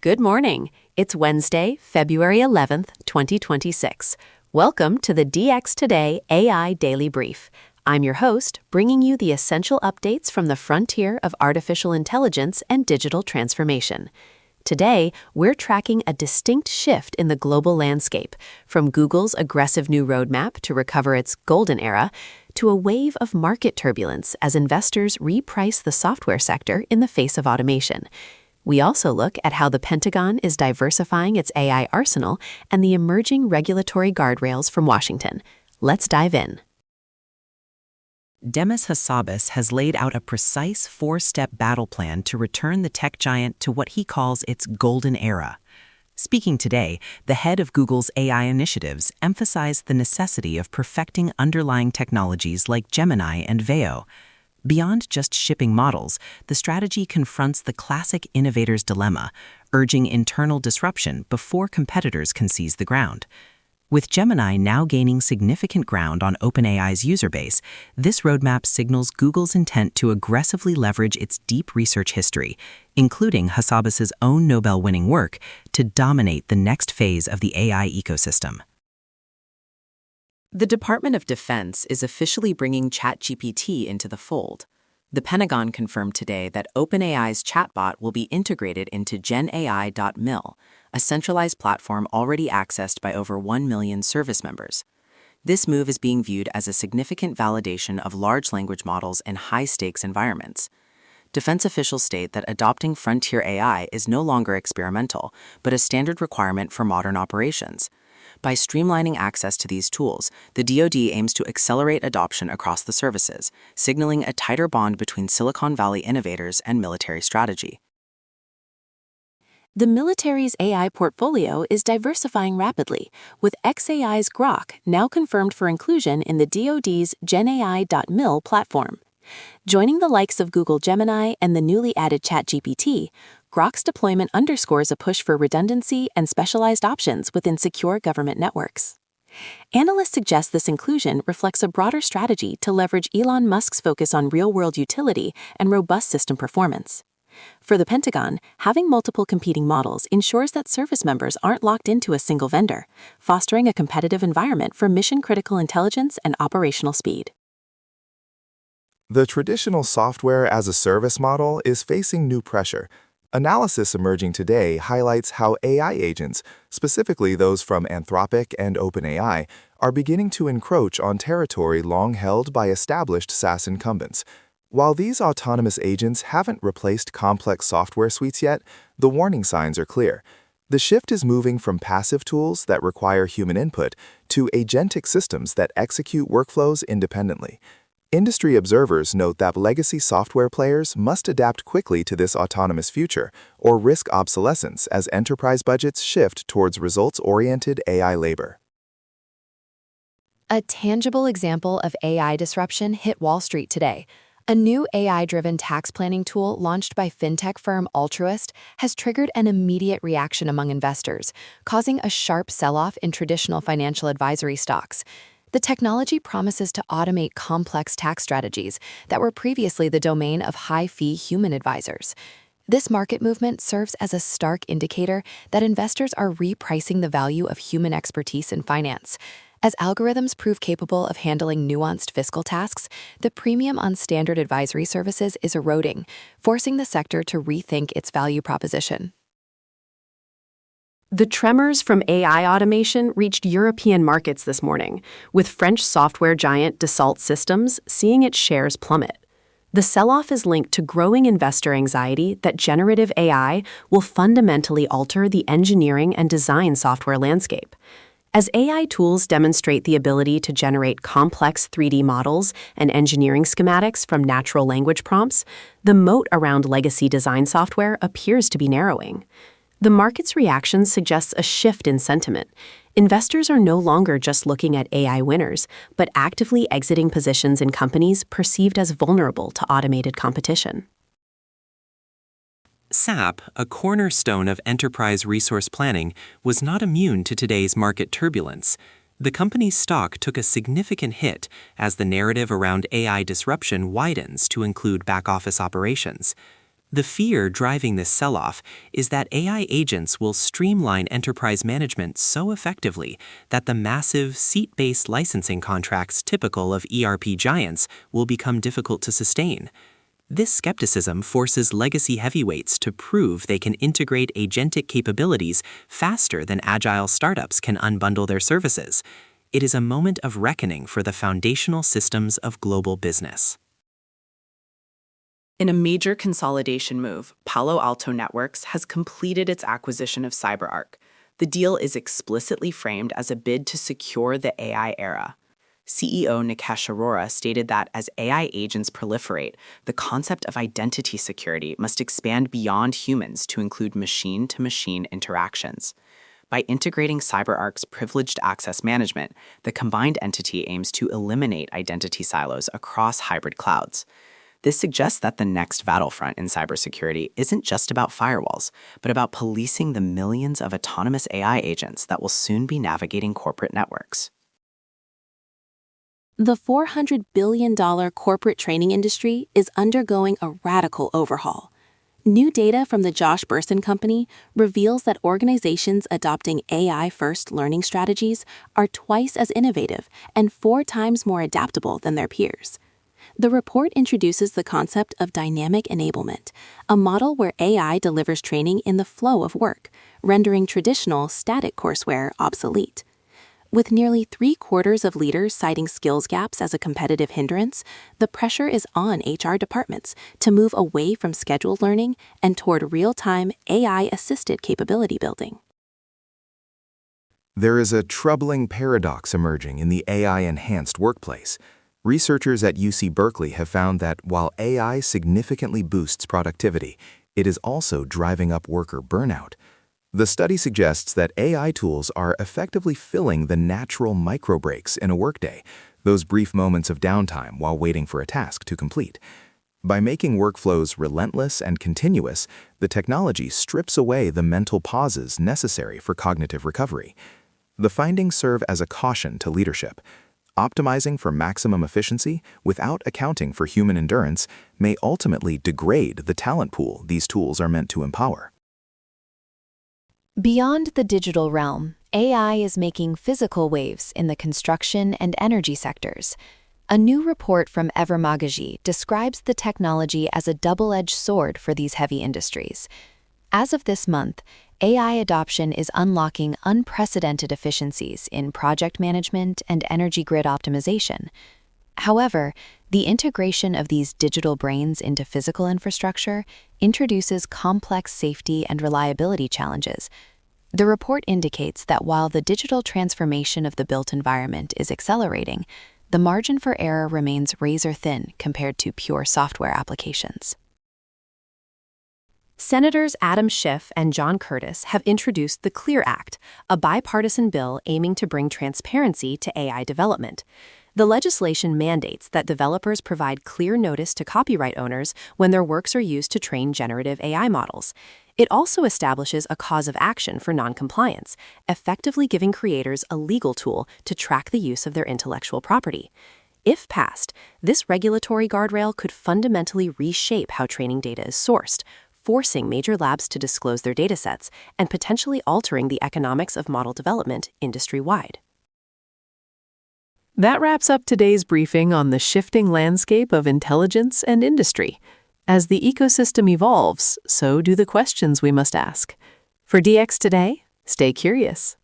Good morning. It's Wednesday, February 11th, 2026. Welcome to the DX Today AI Daily Brief. I'm your host, bringing you the essential updates from the frontier of artificial intelligence and digital transformation. Today, we're tracking a distinct shift in the global landscape, from Google's aggressive new roadmap to recover its golden era, to a wave of market turbulence as investors reprice the software sector in the face of automation. We also look at how the Pentagon is diversifying its AI arsenal and the emerging regulatory guardrails from Washington. Let's dive in. Demis Hassabis has laid out a precise four-step battle plan to return the tech giant to what he calls its golden era. Speaking today, the head of Google's AI initiatives emphasized the necessity of perfecting underlying technologies like Gemini and Veo. Beyond just shipping models, the strategy confronts the classic innovator's dilemma, urging internal disruption before competitors can seize the ground. With Gemini now gaining significant ground on OpenAI's user base, this roadmap signals Google's intent to aggressively leverage its deep research history, including Hassabis's own Nobel-winning work, to dominate the next phase of the AI ecosystem. The Department of Defense is officially bringing ChatGPT into the fold. The Pentagon confirmed today that OpenAI's chatbot will be integrated into GenAI.mil, a centralized platform already accessed by over 1 million service members. This move is being viewed as a significant validation of large language models in high-stakes environments. Defense officials state that adopting frontier AI is no longer experimental, but a standard requirement for modern operations. By streamlining access to these tools, the DoD aims to accelerate adoption across the services, signaling a tighter bond between Silicon Valley innovators and military strategy. The military's AI portfolio is diversifying rapidly, with xAI's Grok now confirmed for inclusion in the DoD's GenAI.mil platform. Joining the likes of Google Gemini and the newly added ChatGPT, Grok's deployment underscores a push for redundancy and specialized options within secure government networks. Analysts suggest this inclusion reflects a broader strategy to leverage Elon Musk's focus on real-world utility and robust system performance. For the Pentagon, having multiple competing models ensures that service members aren't locked into a single vendor, fostering a competitive environment for mission-critical intelligence and operational speed. The traditional software-as-a-service model is facing new pressure. Analysis emerging today highlights how AI agents, specifically those from Anthropic and OpenAI, are beginning to encroach on territory long held by established SaaS incumbents. While these autonomous agents haven't replaced complex software suites yet, the warning signs are clear. The shift is moving from passive tools that require human input to agentic systems that execute workflows independently. Industry observers note that legacy software players must adapt quickly to this autonomous future or risk obsolescence as enterprise budgets shift towards results-oriented AI labor. A tangible example of AI disruption hit Wall Street today. A new AI-driven tax planning tool launched by fintech firm Altruist has triggered an immediate reaction among investors, causing a sharp sell-off in traditional financial advisory stocks. The technology promises to automate complex tax strategies that were previously the domain of high-fee human advisors. This market movement serves as a stark indicator that investors are repricing the value of human expertise in finance. As algorithms prove capable of handling nuanced fiscal tasks, the premium on standard advisory services is eroding, forcing the sector to rethink its value proposition. The tremors from AI automation reached European markets this morning, with French software giant Dassault Systems seeing its shares plummet. The sell-off is linked to growing investor anxiety that generative AI will fundamentally alter the engineering and design software landscape. As AI tools demonstrate the ability to generate complex 3D models and engineering schematics from natural language prompts, the moat around legacy design software appears to be narrowing. The market's reaction suggests a shift in sentiment. Investors are no longer just looking at AI winners, but actively exiting positions in companies perceived as vulnerable to automated competition. SAP, a cornerstone of enterprise resource planning, was not immune to today's market turbulence. The company's stock took a significant hit as the narrative around AI disruption widens to include back-office operations. The fear driving this sell-off is that AI agents will streamline enterprise management so effectively that the massive seat-based licensing contracts typical of ERP giants will become difficult to sustain. This skepticism forces legacy heavyweights to prove they can integrate agentic capabilities faster than agile startups can unbundle their services. It is a moment of reckoning for the foundational systems of global business. In a major consolidation move, Palo Alto Networks has completed its acquisition of CyberArk. The deal is explicitly framed as a bid to secure the AI era. CEO Nikesh Arora stated that as AI agents proliferate, the concept of identity security must expand beyond humans to include machine-to-machine interactions. By integrating CyberArk's privileged access management, the combined entity aims to eliminate identity silos across hybrid clouds. This suggests that the next battlefront in cybersecurity isn't just about firewalls, but about policing the millions of autonomous AI agents that will soon be navigating corporate networks. The $400 billion corporate training industry is undergoing a radical overhaul. New data from the Josh Bersin Company reveals that organizations adopting AI-first learning strategies are twice as innovative and 4 times more adaptable than their peers. The report introduces the concept of dynamic enablement, a model where AI delivers training in the flow of work, rendering traditional static courseware obsolete. With nearly 3/4 of leaders citing skills gaps as a competitive hindrance, the pressure is on HR departments to move away from scheduled learning and toward real-time AI-assisted capability building. There is a troubling paradox emerging in the AI-enhanced workplace. Researchers at UC Berkeley have found that while AI significantly boosts productivity, it is also driving up worker burnout. The study suggests that AI tools are effectively filling the natural micro-breaks in a workday, those brief moments of downtime while waiting for a task to complete. By making workflows relentless and continuous, the technology strips away the mental pauses necessary for cognitive recovery. The findings serve as a caution to leadership. Optimizing for maximum efficiency without accounting for human endurance may ultimately degrade the talent pool these tools are meant to empower. Beyond the digital realm, AI is making physical waves in the construction and energy sectors. A new report from Evermagaji describes the technology as a double-edged sword for these heavy industries. As of this month, AI adoption is unlocking unprecedented efficiencies in project management and energy grid optimization. However, the integration of these digital brains into physical infrastructure introduces complex safety and reliability challenges. The report indicates that while the digital transformation of the built environment is accelerating, the margin for error remains razor-thin compared to pure software applications. Senators Adam Schiff and John Curtis have introduced the CLEAR Act, a bipartisan bill aiming to bring transparency to AI development. The legislation mandates that developers provide clear notice to copyright owners when their works are used to train generative AI models. It also establishes a cause of action for noncompliance, effectively giving creators a legal tool to track the use of their intellectual property. If passed, this regulatory guardrail could fundamentally reshape how training data is sourced, forcing major labs to disclose their datasets and potentially altering the economics of model development industry-wide. That wraps up today's briefing on the shifting landscape of intelligence and industry. As the ecosystem evolves, so do the questions we must ask. For DX Today, stay curious.